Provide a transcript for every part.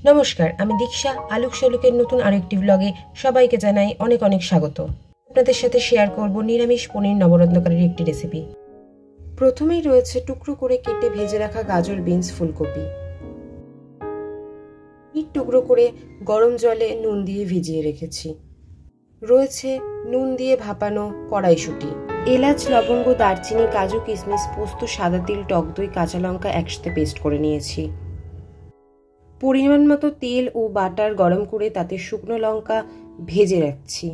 নমস্কার, আমি দীক্ষা। আলোক শৌলকের নতুন আরেকটি ব্লগে সবাইকে জানাই অনেক অনেক স্বাগত। আপনাদের সাথে শেয়ার করব নিরামিষ পনির নবরত্নকারীর একটি রেসিপি। প্রথমেই রয়েছে টুকরো করে কেটে ভেজে রাখা গাজর, বিনস, ফুলকপি। টুকরো করে গরম জলে নুন দিয়ে ভিজিয়ে রেখেছি। রয়েছে নুন দিয়ে ভাপানো কড়াইশুঁটি, এলাচ, লবঙ্গ, দারচিনি, কাজু, কিশমিশ, পোস্ত, সাদা তিল, টক দই, কাঁচা লঙ্কা একসাথে পেস্ট করে নিয়েছি। পরিমাণ মতো তেল ও বাটার গরম করে তাতে শুকনো লঙ্কা ভেজে রাখছি।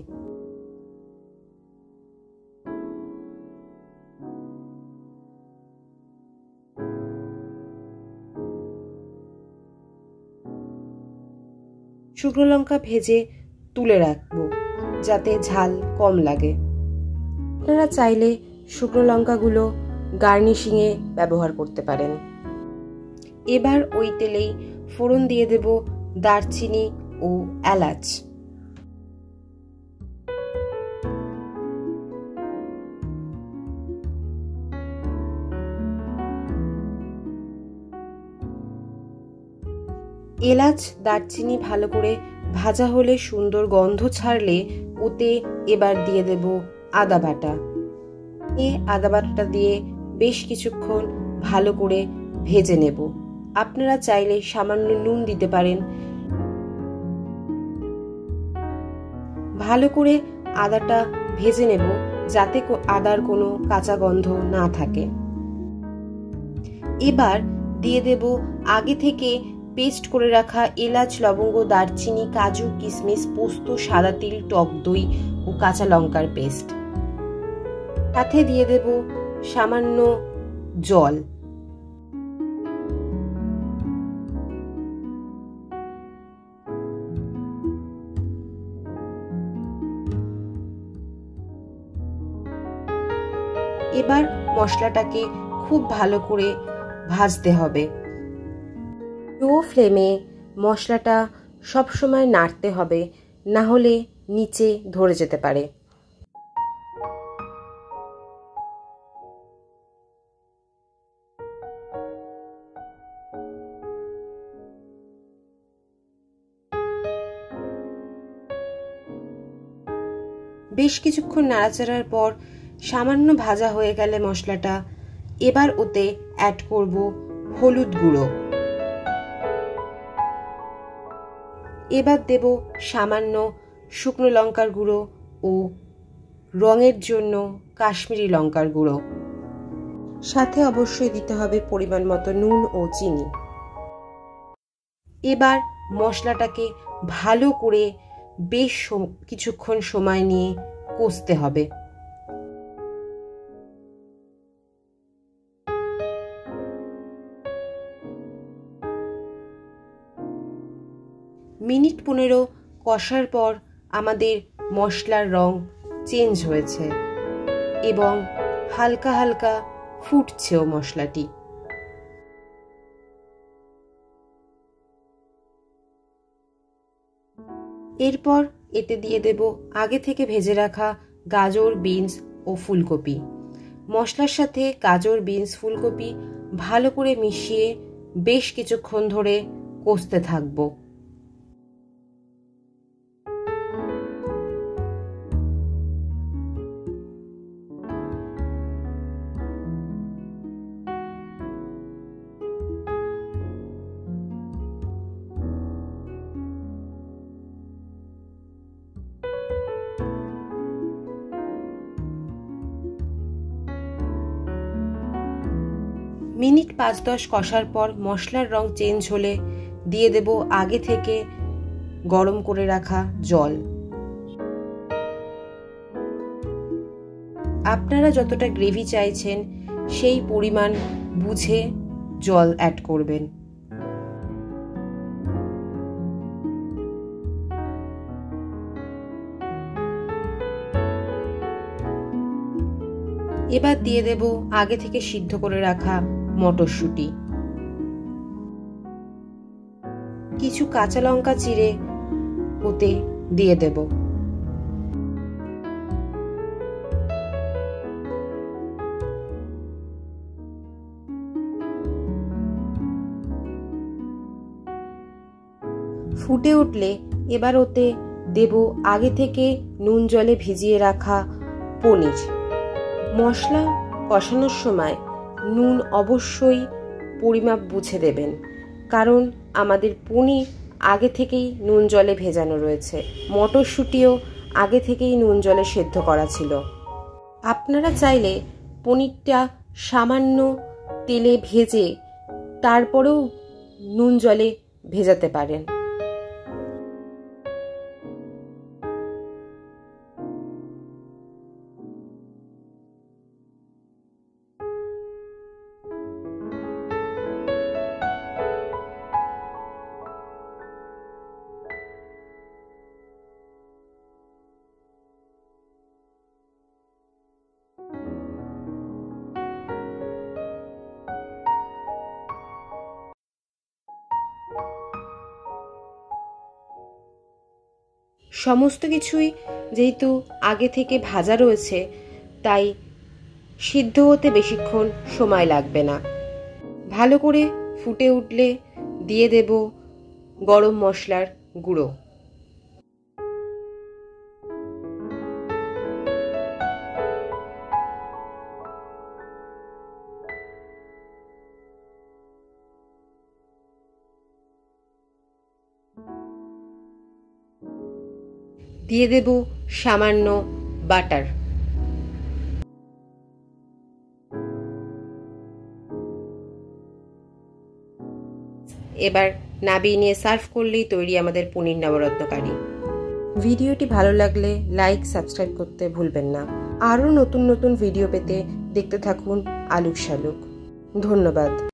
শুকনো লঙ্কা ভেজে তুলে রাখবো যাতে ঝাল কম লাগে। আপনারা চাইলে শুকনো লঙ্কাগুলো গার্নিশিংয়ে ব্যবহার করতে পারেন। এবার ওই তেলেই ফোড়ন দিয়ে দেব দারচিনি ও এলাচ। এলাচ, দারচিনি ভালো করে ভাজা হলে, সুন্দর গন্ধ ছাড়লে ওতে এবার দিয়ে দেব আদা বাটা। আদা বাটাটা দিয়ে বেশ কিছুক্ষণ ভালো করে ভেজে নেব। আপনারা চাইলে সামান্য নুন দিতে পারেন। ভালো করে আদাটা ভেজে নেব যাতে আদার কোনো কাঁচা গন্ধ না থাকে। এবার দিয়ে দেব আগে থেকে পেস্ট করে রাখা এলাচ, লবঙ্গ, দারচিনি, কাজু, কিশমিশ, পোস্ত, সাদা তিল, টক দই ও কাঁচা লঙ্কার পেস্ট। সাথে দিয়ে দেব সামান্য জল। এবার মশলাটাকে খুব ভালো করে ভাজতে হবে। লো ফ্লেমে মশলাটা সবসময় নাড়তে হবে, না হলে নিচে ধরে যেতে পারে। বেশ কিছুক্ষণ নাড়াচাড়ার পর সামান্য ভাজা হয়ে গেলে মশলাটা, এবার ওতে অ্যাড করব হলুদ গুঁড়ো। এবার দেব সামান্য শুকনো লঙ্কার গুঁড়ো ও রঙের জন্য কাশ্মীরি লঙ্কার গুঁড়ো। সাথে অবশ্যই দিতে হবে পরিমাণ মতো নুন ও চিনি। এবার মশলাটাকে ভালো করে বেশ কিছুক্ষণ সময় নিয়ে কষতে হবে। মিনিট 15 কষার পর আমাদের মশলার রং চেঞ্জ হয়েছে এবং হালকা হালকা ফুটছেও মশলাটি। এরপর এতে দিয়ে দেব আগে থেকে ভেজে রাখা গাজর, বিনস ও ফুলকপি। মশলার সাথে গাজর, বিনস, ফুলকপি ভালো করে মিশিয়ে বেশ কিছুক্ষণ ধরে কষতে থাকবো। মিনিট 5-10 কষার পর মশলার রং চেঞ্জ হলে দিয়ে দেব আগে থেকে গরম করে রাখা জল। আপনারা যতটা গ্রেভি চাইছেন সেই পরিমাণ বুঝে জল অ্যাড করবেন। এবার দিয়ে দেব আগে থেকে সিদ্ধ করে রাখা মটরশুঁটি। কিছু কাঁচা লঙ্কা চিড়ে ওতে দিয়ে দেব। ফুটে উঠলে এবার ওতে দেব আগে থেকে নুন জলে ভিজিয়ে রাখা পনির। মশলা কষানোর সময় নুন অবশ্যই পরিমাপ বুঝে দেবেন, কারণ আমাদের পনির আগে থেকেই নুন জলে ভেজানো রয়েছে, মটরশুঁটিও আগে থেকেই নুন জলে সেদ্ধ করা ছিল। আপনারা চাইলে পনিরটা সামান্য তেলে ভেজে তারপরেও নুন জলে ভেজাতে পারেন। সমস্ত কিছুই যেহেতু আগে থেকে ভাজা রয়েছে, তাই সিদ্ধ হতে বেশিক্ষণ সময় লাগবে না। ভালো করে ফুটে উঠলে দিয়ে দেব গরম মশলার গুঁড়ো। দিয়ে দেব সামান্য বাটার। এবার নাবিয়ে নিয়ে সার্ভ করলেই তৈরি আমাদের পনির নবরত্ন কারি। ভিডিওটি ভালো লাগলে লাইক, সাবস্ক্রাইব করতে ভুলবেন না। আরও নতুন নতুন ভিডিও পেতে দেখতে থাকুন আলুক শালুক। ধন্যবাদ।